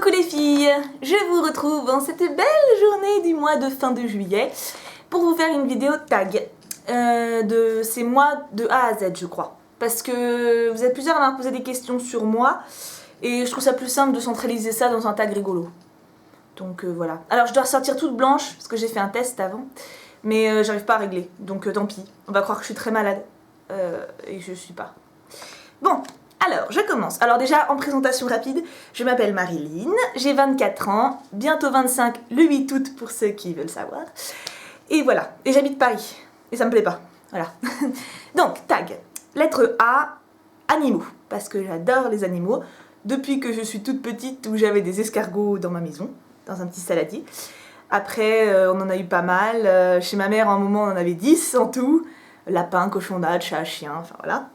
Coucou les filles, je vous retrouve en cette belle journée du mois de fin de juillet pour vous faire une vidéo tag de ces mois de A à Z je crois. Parce que vous êtes plusieurs à m'avoir posé des questions sur moi et je trouve ça plus simple de centraliser ça dans un tag rigolo. Donc voilà. Alors je dois ressortir toute blanche parce que j'ai fait un test avant, mais j'arrive pas à régler, donc tant pis. On va croire que je suis très malade et je suis pas. Bon. Alors, je commence. Alors déjà, en présentation rapide, je m'appelle Marilyn, j'ai 24 ans, bientôt 25 le 8 août pour ceux qui veulent savoir. Et voilà, et j'habite Paris, et ça me plaît pas, voilà. Donc, tag, lettre A, animaux, parce que j'adore les animaux, depuis que je suis toute petite où j'avais des escargots dans ma maison, dans un petit saladier. Après, on en a eu pas mal, chez ma mère, à un moment, on en avait 10 en tout, lapin, cochon d'Inde, chat, chien, enfin voilà.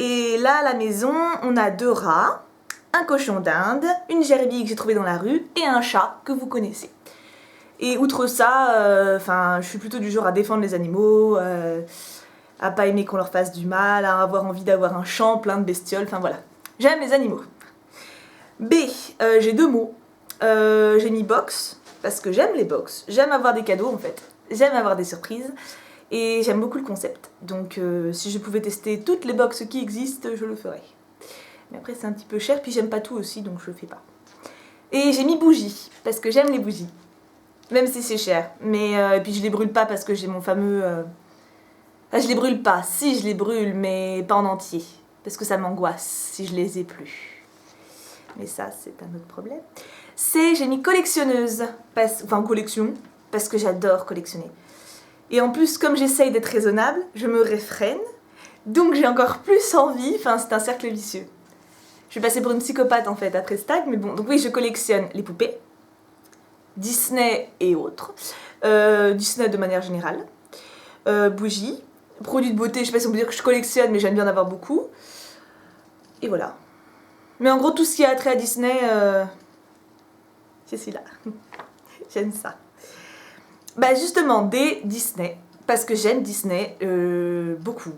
Et là, à la maison, on a 2 rats, un cochon d'Inde, une gerbille que j'ai trouvée dans la rue et un chat que vous connaissez. Et outre ça, je suis plutôt du genre à défendre les animaux, à pas aimer qu'on leur fasse du mal, à avoir envie d'avoir un champ plein de bestioles, enfin voilà. J'aime les animaux. B, j'ai 2 mots. J'ai mis box, parce que j'aime les box. J'aime avoir des cadeaux en fait. J'aime avoir des surprises. Et j'aime beaucoup le concept, donc si je pouvais tester toutes les box qui existent, je le ferais. Mais après c'est un petit peu cher, puis j'aime pas tout aussi, donc je le fais pas. Et j'ai mis bougie, parce que j'aime les bougies, même si c'est cher. Mais et puis je les brûle pas parce que j'ai mon fameux... je les brûle pas, si je les brûle, mais pas en entier, parce que ça m'angoisse si je les ai plus. Mais ça c'est un autre problème. C, j'ai mis collectionneuse, collection, parce que j'adore collectionner. Et en plus, comme j'essaye d'être raisonnable, je me réfrène, donc j'ai encore plus envie, c'est un cercle vicieux. Je vais passer pour une psychopathe en fait après ce tag, mais bon, donc oui, je collectionne les poupées, Disney et autres, Disney de manière générale, bougies, produits de beauté, je sais pas si on peut dire que je collectionne, mais j'aime bien en avoir beaucoup, et voilà. Mais en gros, tout ce qui a trait à Disney, c'est celui-là. J'aime ça. Bah justement, des Disney, parce que j'aime Disney, beaucoup.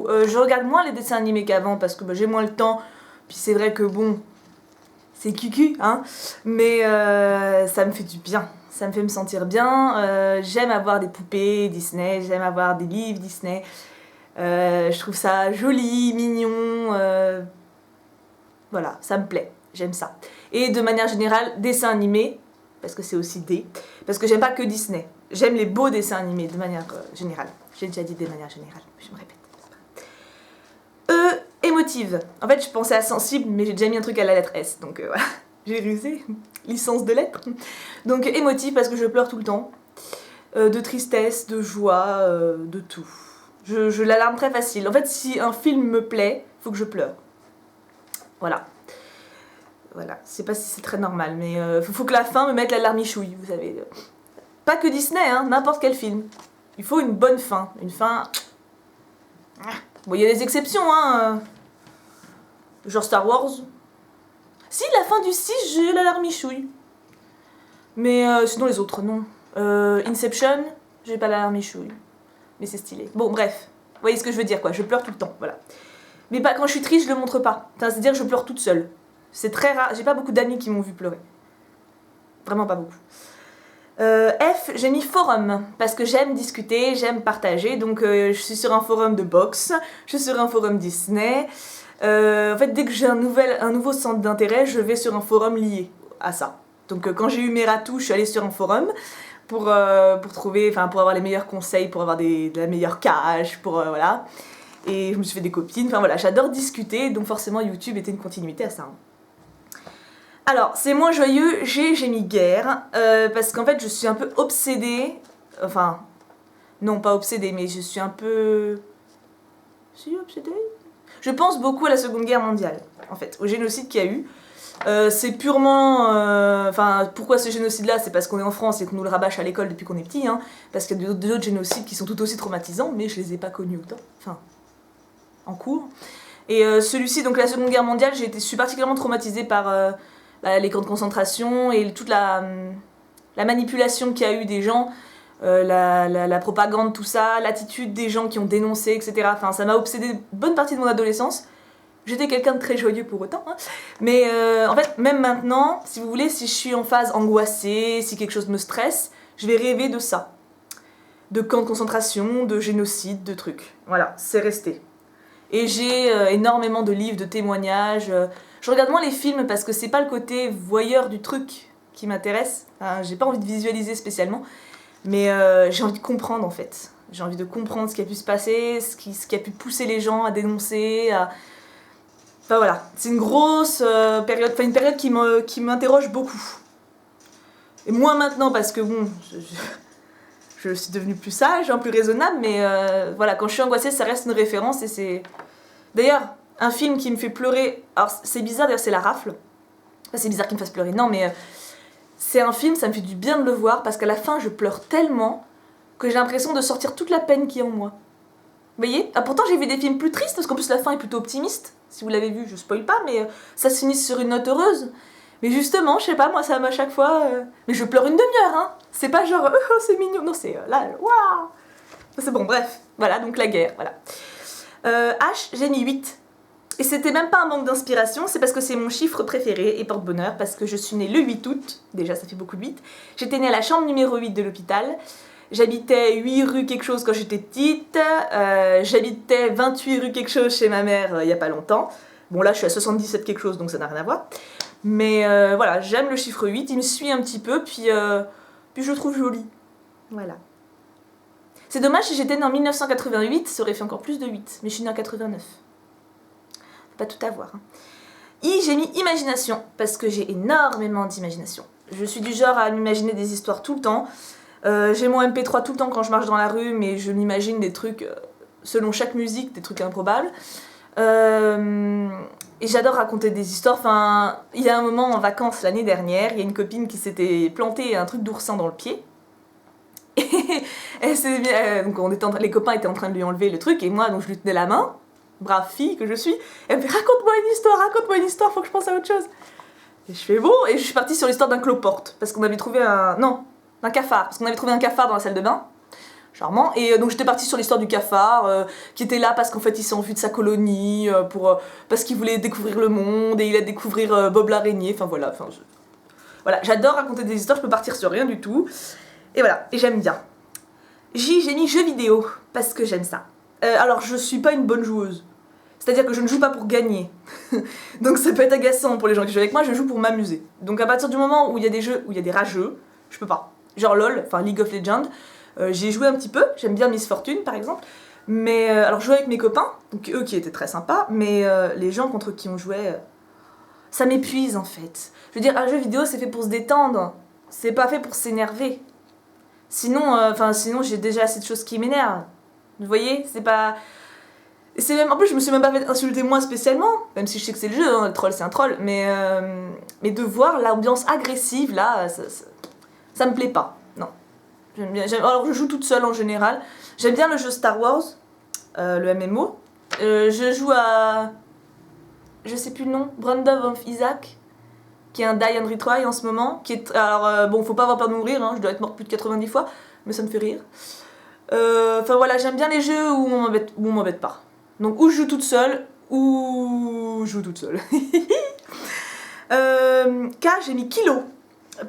Je regarde moins les dessins animés qu'avant, parce que j'ai moins le temps, puis c'est vrai que bon, c'est cucu, hein, mais ça me fait du bien, ça me fait me sentir bien, j'aime avoir des poupées Disney, j'aime avoir des livres Disney, je trouve ça joli, mignon, voilà, ça me plaît, j'aime ça. Et de manière générale, dessins animés, parce que c'est aussi des, parce que j'aime pas que Disney. J'aime les beaux dessins animés de manière générale. J'ai déjà dit de manière générale, je me répète. Émotive. En fait, je pensais à sensible, mais j'ai déjà mis un truc à la lettre S, donc voilà. J'ai rusé, licence de lettres. Donc émotive parce que je pleure tout le temps. De tristesse, de joie, de tout. Je l'alarme très facile. En fait, si un film me plaît, faut que je pleure. Voilà. Voilà, je sais pas si c'est très normal, mais faut que la fin me mette la larmichouille, vous savez. Pas que Disney, hein, n'importe quel film. Il faut une bonne fin, une fin... Bon, il y a des exceptions, hein. Genre Star Wars. Si, la fin du 6, j'ai eu la larmichouille. Mais sinon les autres, non. Inception, j'ai pas la larmichouille. Mais c'est stylé. Bon, bref. Vous voyez ce que je veux dire, quoi. Je pleure tout le temps, voilà. Mais pas, quand je suis triste, je le montre pas. C'est-à-dire que je pleure toute seule. C'est très rare, j'ai pas beaucoup d'amis qui m'ont vu pleurer. Vraiment pas beaucoup. F, j'ai mis forum, parce que j'aime discuter, j'aime partager, donc je suis sur un forum de boxe, je suis sur un forum Disney. En fait, dès que j'ai un nouveau centre d'intérêt, je vais sur un forum lié à ça. Donc quand j'ai eu mes ratous, je suis allée sur un forum pour trouver, pour avoir les meilleurs conseils, pour avoir de la meilleure cage, voilà. Et je me suis fait des copines, voilà, j'adore discuter, donc forcément YouTube était une continuité à ça. Hein. Alors, c'est moins joyeux, j'ai mis guerre, parce qu'en fait je suis un peu obsédée, non pas obsédée, mais je suis un peu... Si, obsédée ? Je pense beaucoup à la Seconde Guerre mondiale, en fait, au génocide qu'il y a eu. C'est purement... pourquoi ce génocide-là ? C'est parce qu'on est en France et qu'on nous le rabâche à l'école depuis qu'on est petit, hein, parce qu'il y a d'autres génocides qui sont tout aussi traumatisants, mais je les ai pas connus autant, en cours. Et celui-ci, donc la Seconde Guerre mondiale, je suis particulièrement traumatisée par... les camps de concentration et toute la manipulation qu'il y a eu des gens, la propagande, tout ça, l'attitude des gens qui ont dénoncé, etc. Ça m'a obsédé une bonne partie de mon adolescence. J'étais quelqu'un de très joyeux pour autant, hein. Mais en fait, même maintenant, si vous voulez, si je suis en phase angoissée, si quelque chose me stresse, je vais rêver de ça. De camps de concentration, de génocide, de trucs. Voilà, c'est resté. Et j'ai énormément de livres, de témoignages. Je regarde moins les films parce que c'est pas le côté voyeur du truc qui m'intéresse. Enfin, j'ai pas envie de visualiser spécialement. Mais j'ai envie de comprendre en fait. J'ai envie de comprendre ce qui a pu se passer, ce qui a pu pousser les gens à dénoncer, à... Enfin voilà, c'est une grosse période, enfin une période qui m'interroge beaucoup. Et moins maintenant parce que bon, je suis devenue plus sage, plus raisonnable, mais voilà, quand je suis angoissée, ça reste une référence et c'est... D'ailleurs, un film qui me fait pleurer, alors c'est bizarre, d'ailleurs c'est La Rafle. Enfin, c'est bizarre qu'il me fasse pleurer, non mais c'est un film, ça me fait du bien de le voir parce qu'à la fin je pleure tellement que j'ai l'impression de sortir toute la peine qui est en moi. Vous voyez? Ah, pourtant j'ai vu des films plus tristes parce qu'en plus la fin est plutôt optimiste. Si vous l'avez vu, je spoil pas, mais ça se finit sur une note heureuse. Mais justement, je sais pas, moi ça m'a à chaque fois... Mais je pleure une demi-heure, hein. C'est pas genre, oh c'est mignon, non c'est là, waouh. C'est bon, bref. Voilà, donc la guerre, voilà. H, j'ai mis 8. Et c'était même pas un manque d'inspiration, c'est parce que c'est mon chiffre préféré et porte-bonheur, parce que je suis née le 8 août, déjà ça fait beaucoup de 8. J'étais née à la chambre numéro 8 de l'hôpital. J'habitais 8 rue quelque chose quand j'étais petite. J'habitais 28 rue quelque chose chez ma mère il y a pas longtemps. Bon là je suis à 77 quelque chose donc ça n'a rien à voir. Mais voilà, j'aime le chiffre 8, il me suit un petit peu, puis je le trouve joli. Voilà. C'est dommage, si j'étais née en 1988, ça aurait fait encore plus de 8, mais je suis née en 89. Pas tout avoir. Hein. I, j'ai mis imagination, parce que j'ai énormément d'imagination. Je suis du genre à m'imaginer des histoires tout le temps. J'ai mon MP3 tout le temps quand je marche dans la rue, mais je m'imagine des trucs, selon chaque musique, des trucs improbables. Et j'adore raconter des histoires. Enfin, il y a un moment en vacances l'année dernière, il y a une copine qui s'était plantée un truc d'oursin dans le pied. Et elle s'est donc les copains étaient en train de lui enlever le truc, et moi, donc je lui tenais la main. Brave fille que je suis, elle me fait raconte-moi une histoire, faut que je pense à autre chose. Et je fais bon, et je suis partie sur l'histoire d'un cloporte, parce qu'on avait trouvé un cafard, parce qu'on avait trouvé un cafard dans la salle de bain, charmant, et donc j'étais partie sur l'histoire du cafard, qui était là parce qu'en fait il s'est enfui de sa colonie, parce qu'il voulait découvrir le monde, et il a découvert Bob l'araignée, enfin voilà, voilà, j'adore raconter des histoires, je peux partir sur rien du tout, et voilà, et j'aime bien. J'ai mis jeux vidéo, parce que j'aime ça. Alors je suis pas une bonne joueuse. C'est-à-dire que je ne joue pas pour gagner. Donc ça peut être agaçant pour les gens qui jouent avec moi, je joue pour m'amuser. Donc à partir du moment où il y a des jeux, où il y a des rageux, je peux pas. Genre LOL, enfin League of Legends, j'y ai joué un petit peu, j'aime bien Miss Fortune par exemple. Mais alors je jouais avec mes copains, donc eux qui étaient très sympas, mais les gens contre qui on jouait, ça m'épuise en fait. Je veux dire, un jeu vidéo c'est fait pour se détendre, c'est pas fait pour s'énerver. Sinon j'ai déjà assez de choses qui m'énervent. Vous voyez, c'est pas... C'est même... En plus, je me suis même pas fait insulter moi spécialement, même si je sais que c'est le jeu, hein, le troll c'est un troll, mais de voir l'ambiance agressive, là, ça me plaît pas, non. Alors, je joue toute seule en général. J'aime bien le jeu Star Wars, le MMO. Je joue à... Je sais plus le nom, Brandon of Isaac, qui est un Die and Retry en ce moment, qui est... Alors, bon, faut pas avoir peur de mourir, hein, je dois être morte plus de 90 fois, mais ça me fait rire. Enfin voilà, j'aime bien les jeux où on m'embête pas. Donc ou je joue toute seule, ou je joue toute seule. K, j'ai mis kilo,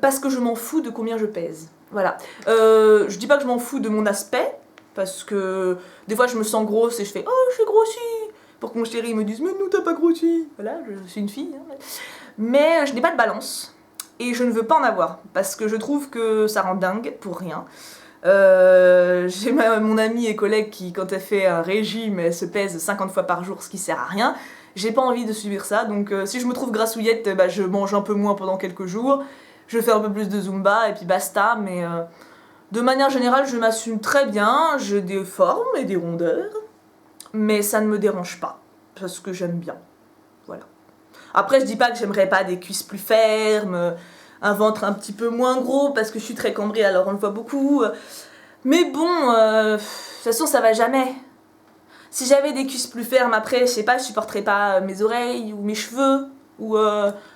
parce que je m'en fous de combien je pèse. Voilà. Je dis pas que je m'en fous de mon aspect, parce que des fois je me sens grosse et je fais « Oh, je suis grossie !» pour que mon chéri me dise « Mais non, t'as pas grossi !» Voilà, je suis une fille. Hein. Mais je n'ai pas de balance, et je ne veux pas en avoir, parce que je trouve que ça rend dingue pour rien. J'ai mon amie et collègue qui, quand elle fait un régime, elle se pèse 50 fois par jour, ce qui sert à rien. J'ai pas envie de subir ça, donc si je me trouve grassouillette, je mange un peu moins pendant quelques jours, je fais un peu plus de Zumba et puis basta, mais de manière générale, je m'assume très bien, j'ai des formes et des rondeurs, mais ça ne me dérange pas, parce que j'aime bien, voilà. Après, je dis pas que j'aimerais pas des cuisses plus fermes, un ventre un petit peu moins gros parce que je suis très cambrée alors on le voit beaucoup. Mais bon, de toute façon ça va jamais. Si j'avais des cuisses plus fermes après, je sais pas, je supporterais pas mes oreilles ou mes cheveux. Ou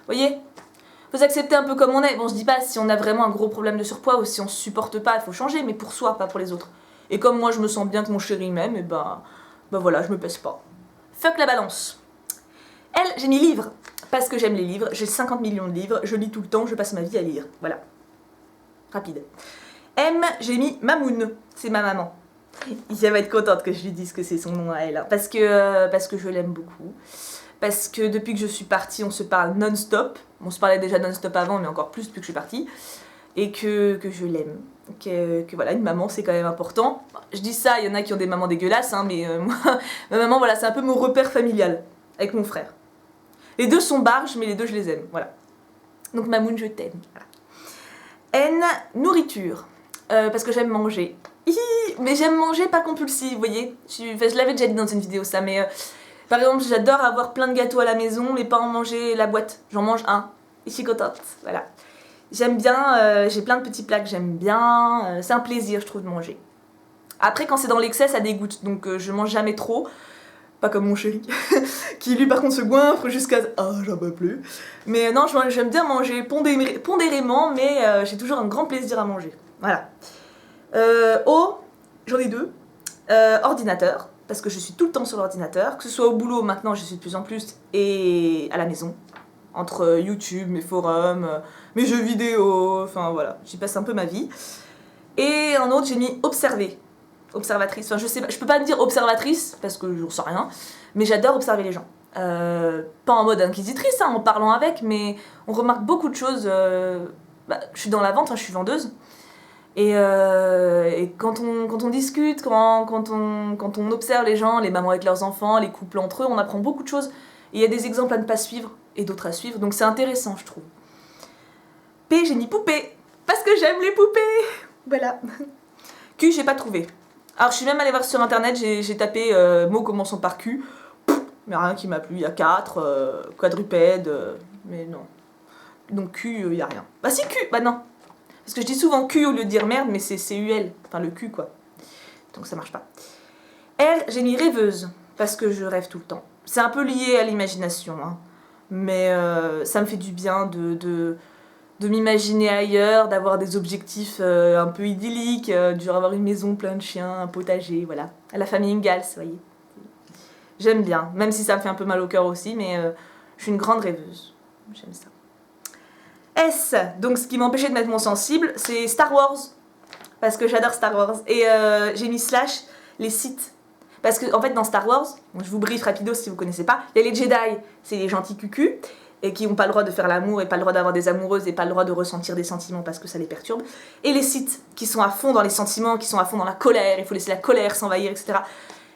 voyez, faut accepter un peu comme on est. Bon, je dis pas si on a vraiment un gros problème de surpoids ou si on se supporte pas, il faut changer, mais pour soi, pas pour les autres. Et comme moi je me sens bien que mon chéri m'aime, et voilà, je me pèse pas. Fuck la balance. L, j'ai mis livre, parce que j'aime les livres, j'ai 50 millions de livres, je lis tout le temps, je passe ma vie à lire, voilà. Rapide. M, j'ai mis Mamoun, c'est ma maman. Elle va être contente que je lui dise que c'est son nom à elle, hein, parce que je l'aime beaucoup. Parce que depuis que je suis partie, on se parle non-stop. On se parlait déjà non-stop avant, mais encore plus depuis que je suis partie. Et que je l'aime. Que voilà, une maman, c'est quand même important. Je dis ça, il y en a qui ont des mamans dégueulasses, hein, mais moi, ma maman, voilà, c'est un peu mon repère familial, avec mon frère. Les deux sont barges, mais les deux, je les aime, voilà. Donc Mamoun, je t'aime. Voilà. N, nourriture. Parce que j'aime manger. Mais j'aime manger pas compulsif, vous voyez. Je l'avais déjà dit dans une vidéo, ça, mais... par exemple, j'adore avoir plein de gâteaux à la maison, mais pas en manger la boîte. J'en mange un. Et je suis contente, voilà. J'aime bien, j'ai plein de petits plats que j'aime bien. C'est un plaisir, je trouve, de manger. Après, quand c'est dans l'excès, ça dégoûte. Donc, je mange jamais trop. Pas comme mon chéri, qui lui, par contre, se goinfre jusqu'à... Ah, j'en peux plus. Mais non, j'aime bien manger pondérément, mais j'ai toujours un grand plaisir à manger. Voilà. O, j'en ai deux. Ordinateur. Parce que je suis tout le temps sur l'ordinateur, que ce soit au boulot, maintenant je suis de plus en plus, et à la maison, entre YouTube, mes forums, mes jeux vidéo, enfin voilà, j'y passe un peu ma vie. Et un autre, j'ai mis observer, observatrice, enfin je sais pas, je peux pas me dire observatrice, parce que je sais rien, mais j'adore observer les gens. Pas en mode inquisitrice, hein, en parlant avec, mais on remarque beaucoup de choses. Je suis dans la vente, hein, je suis vendeuse. Et quand on discute, quand on observe les gens, les mamans avec leurs enfants, les couples entre eux, on apprend beaucoup de choses. Et il y a des exemples à ne pas suivre et d'autres à suivre, donc c'est intéressant, je trouve. P, j'ai mis poupée, parce que j'aime les poupées. Voilà. Q, j'ai pas trouvé. Alors je suis même allée voir sur internet, j'ai tapé mots commençant par Q, mais rien qui m'a plu. Il y a 4, quadrupède, mais non. Donc Q, il y a rien. Bah si, Q, bah non. Parce que je dis souvent Q au lieu de dire merde, mais c'est CUL, enfin le cul quoi. Donc ça marche pas. R, j'ai mis rêveuse, parce que je rêve tout le temps. C'est un peu lié à l'imagination, hein. Mais ça me fait du bien de m'imaginer ailleurs, d'avoir des objectifs un peu idylliques, du genre avoir une maison plein de chiens, un potager, voilà. À la famille Ingalls, vous voyez. J'aime bien, même si ça me fait un peu mal au cœur aussi, mais je suis une grande rêveuse. J'aime ça. S, donc ce qui m'empêchait de mettre mon sensible, c'est Star Wars, parce que j'adore Star Wars. Et j'ai mis slash les sites. Parce que en fait dans Star Wars, bon, je vous briefe rapido si vous connaissez pas, il y a les Jedi, c'est les gentils cucus, et qui n'ont pas le droit de faire l'amour, et pas le droit d'avoir des amoureuses, et pas le droit de ressentir des sentiments parce que ça les perturbe. Et les Sith, qui sont à fond dans les sentiments, qui sont à fond dans la colère, il faut laisser la colère s'envahir, etc.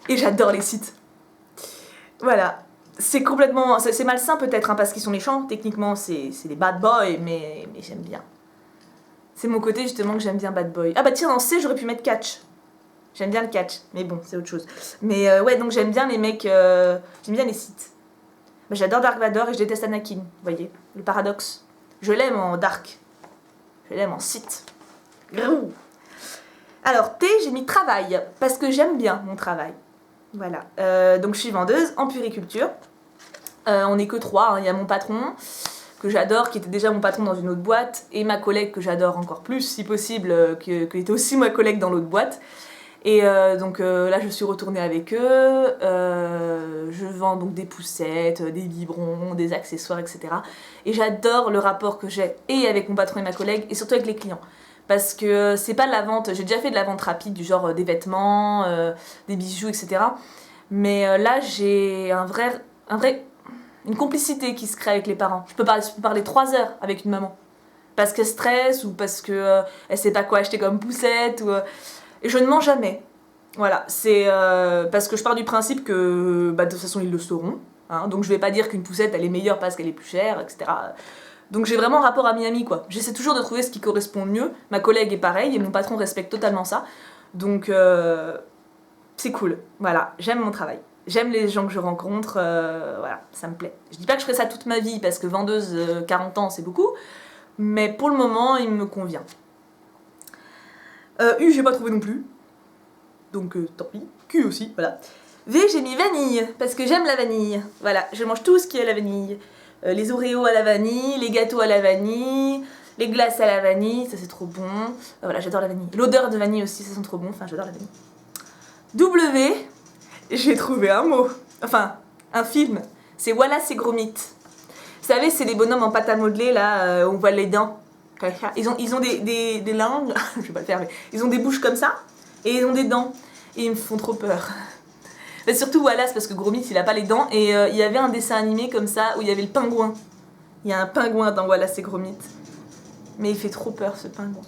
Et j'adore les Sith. Voilà. C'est complètement... C'est malsain peut-être, hein, parce qu'ils sont méchants, techniquement c'est des bad boys, mais j'aime bien. C'est mon côté justement que j'aime bien bad boy. Ah bah tiens, dans C, j'aurais pu mettre catch. J'aime bien le catch, mais bon, c'est autre chose. Mais ouais, donc j'aime bien les mecs... j'aime bien les Sith. Bah, j'adore Dark Vador et je déteste Anakin, vous voyez, le paradoxe. Je l'aime en Dark. Je l'aime en Sith. Grrr. Alors, T, j'ai mis travail, parce que j'aime bien mon travail. Voilà, donc je suis vendeuse en puriculture. On n'est que 3, hein. Il y a mon patron, que j'adore, qui était déjà mon patron dans une autre boîte, et ma collègue que j'adore encore plus, si possible, qui était aussi ma collègue dans l'autre boîte. Et donc là je suis retournée avec eux, je vends donc des poussettes, des biberons, des accessoires, etc. Et j'adore le rapport que j'ai et avec mon patron et ma collègue, et surtout avec les clients. Parce que c'est pas de la vente, j'ai déjà fait de la vente rapide, du genre des vêtements, des bijoux, etc. Mais là j'ai une complicité qui se crée avec les parents. Je peux parler 3 heures avec une maman. Parce qu'elle stresse ou parce qu'elle sait pas quoi acheter comme poussette. Et je ne mens jamais. Voilà, c'est parce que je pars du principe que de toute façon ils le sauront. Hein, donc je vais pas dire qu'une poussette elle est meilleure parce qu'elle est plus chère, etc. Donc j'ai vraiment un rapport ami-ami quoi. J'essaie toujours de trouver ce qui correspond le mieux. Ma collègue est pareil et mon patron respecte totalement ça. Donc c'est cool. Voilà, j'aime mon travail. J'aime les gens que je rencontre, voilà, ça me plaît. Je dis pas que je ferai ça toute ma vie parce que vendeuse 40 ans c'est beaucoup, mais pour le moment il me convient. U j'ai pas trouvé non plus, donc tant pis. Q aussi, voilà. V j'ai mis vanille, parce que j'aime la vanille. Voilà, je mange tout ce qui est à la vanille. Les Oreos à la vanille, les gâteaux à la vanille, les glaces à la vanille, ça c'est trop bon. Voilà, j'adore la vanille. L'odeur de vanille aussi, ça sent trop bon, enfin j'adore la vanille. W, j'ai trouvé un mot, enfin un film. C'est Wallace et Gromit. Vous savez, c'est les bonhommes en pâte à modeler, là, on voit les dents. Ils ont des langues, je vais pas le faire, mais ils ont des bouches comme ça, et ils ont des dents. Et ils me font trop peur. Mais surtout Wallace, parce que Gromit, il a pas les dents, et il y avait un dessin animé comme ça, où il y avait le pingouin. Il y a un pingouin dans Wallace et Gromit. Mais il fait trop peur, ce pingouin.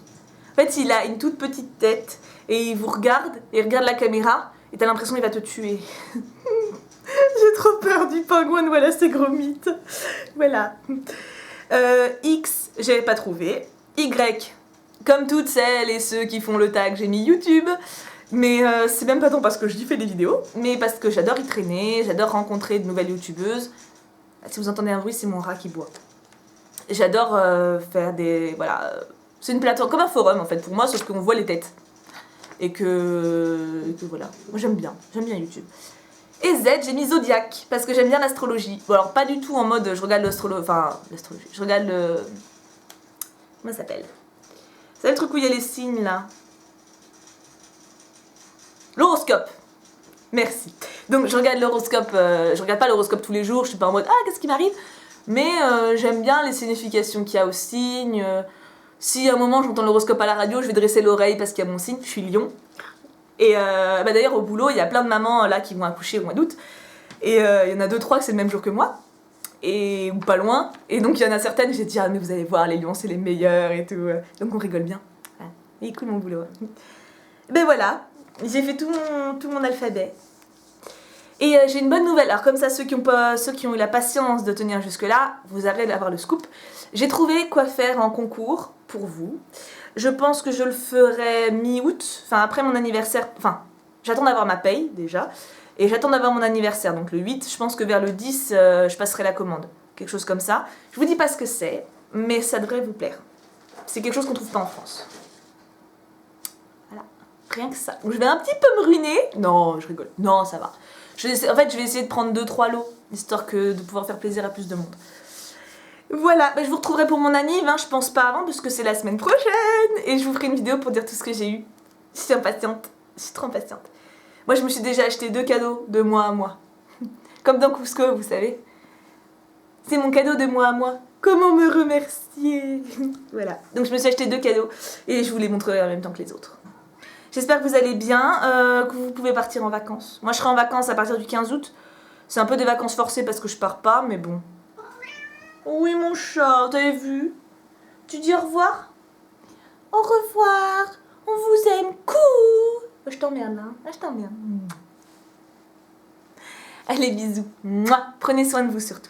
En fait, il a une toute petite tête, et il vous regarde, et il regarde la caméra, et t'as l'impression qu'il va te tuer. J'ai trop peur du pingouin de Wallace et Gromit. Voilà. X, j'avais pas trouvé. Y, comme toutes celles et ceux qui font le tag, j'ai mis YouTube. Mais c'est même pas tant parce que je fais des vidéos, mais parce que j'adore y traîner, j'adore rencontrer de nouvelles youtubeuses. Si vous entendez un bruit, c'est mon rat qui boit. J'adore faire des... Voilà. C'est une plateforme, comme un forum en fait pour moi, sauf qu'on voit les têtes. Et que voilà. Moi j'aime bien YouTube. Et Z, j'ai mis Zodiac, parce que j'aime bien l'astrologie. Bon alors pas du tout en mode je regarde l'astrologie, je regarde le... Comment ça s'appelle? C'est le truc où il y a les signes là. L'horoscope. Merci. Donc je regarde l'horoscope, je regarde pas l'horoscope tous les jours, je suis pas en mode ah qu'est-ce qui m'arrive, mais j'aime bien les significations qu'il y a aux signes. Si à un moment j'entends l'horoscope à la radio, je vais dresser l'oreille parce qu'il y a mon signe, je suis lion. Et d'ailleurs au boulot, il y a plein de mamans là qui vont accoucher au mois d'août. Et il y en a 2-3 que c'est le même jour que moi. Et, ou pas loin. Et donc il y en a certaines, j'ai dit ah mais vous allez voir, les lions c'est les meilleurs et tout. Donc on rigole bien. Ouais. Il est cool mon boulot. Ben voilà, j'ai fait tout mon alphabet. Et j'ai une bonne nouvelle. Alors comme ça, ceux qui ont eu la patience de tenir jusque là, vous allez avoir le scoop. J'ai trouvé quoi faire en concours pour vous. Je pense que je le ferai mi-août, enfin après mon anniversaire, enfin j'attends d'avoir ma paye déjà, et j'attends d'avoir mon anniversaire, donc le 8, je pense que vers le 10, je passerai la commande, quelque chose comme ça. Je vous dis pas ce que c'est, mais ça devrait vous plaire. C'est quelque chose qu'on trouve pas en France. Voilà, rien que ça. Donc je vais un petit peu me ruiner, non je rigole, non ça va. En fait je vais essayer de prendre 2-3 lots, histoire de pouvoir faire plaisir à plus de monde. Voilà, je vous retrouverai pour mon anniv, je pense pas avant puisque c'est la semaine prochaine et je vous ferai une vidéo pour dire tout ce que j'ai eu. Je suis impatiente, je suis trop impatiente. Moi je me suis déjà acheté 2 cadeaux de moi à moi. Comme dans Cusco, vous savez. C'est mon cadeau de moi à moi. Comment me remercier? Voilà, donc je me suis acheté 2 cadeaux et je vous les montrerai en même temps que les autres. J'espère que vous allez bien, que vous pouvez partir en vacances. Moi je serai en vacances à partir du 15 août. C'est un peu des vacances forcées parce que je pars pas, mais bon. Oui mon chat, t'avais vu? Tu dis au revoir? Au revoir, on vous aime, coucou. Je t'emmerde là, je t'emmerde. Allez bisous, prenez soin de vous surtout.